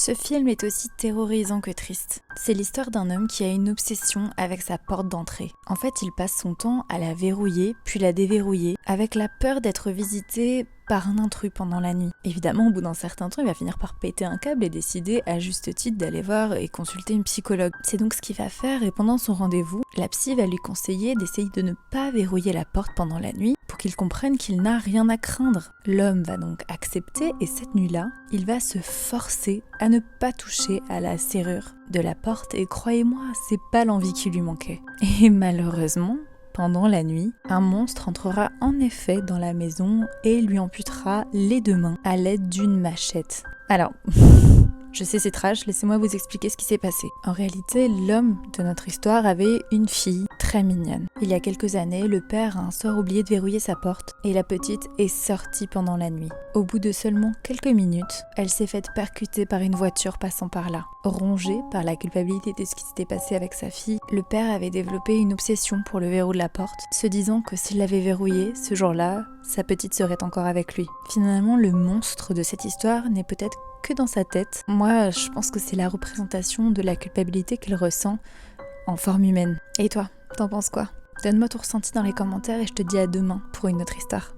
Ce film est aussi terrorisant que triste. C'est l'histoire d'un homme qui a une obsession avec sa porte d'entrée. En fait, il passe son temps à la verrouiller, puis la déverrouiller, avec la peur d'être visité par un intrus pendant la nuit. Évidemment, au bout d'un certain temps, il va finir par péter un câble et décider, à juste titre, d'aller voir et consulter une psychologue. C'est donc ce qu'il va faire, et pendant son rendez-vous, la psy va lui conseiller d'essayer de ne pas verrouiller la porte pendant la nuit pour qu'il comprenne qu'il n'a rien à craindre. L'homme va donc accepter, et cette nuit-là, il va se forcer à ne pas toucher à la serrure de la porte, et croyez-moi, c'est pas l'envie qui lui manquait. Et malheureusement, pendant la nuit, un monstre entrera en effet dans la maison et lui amputera les 2 mains à l'aide d'une machette. Alors, je sais c'est trash, laissez-moi vous expliquer ce qui s'est passé. En réalité, l'homme de notre histoire avait une fille très mignonne. Il y a quelques années, le père a un soir oublié de verrouiller sa porte et la petite est sortie pendant la nuit. Au bout de seulement quelques minutes, elle s'est faite percuter par une voiture passant par là. Rongé par la culpabilité de ce qui s'était passé avec sa fille, le père avait développé une obsession pour le verrou de la porte, se disant que s'il l'avait verrouillé, ce jour-là, sa petite serait encore avec lui. Finalement, le monstre de cette histoire n'est peut-être que dans sa tête. Moi, je pense que c'est la représentation de la culpabilité qu'il ressent en forme humaine. Et toi, t'en penses quoi ? Donne-moi ton ressenti dans les commentaires et je te dis à demain pour une autre histoire.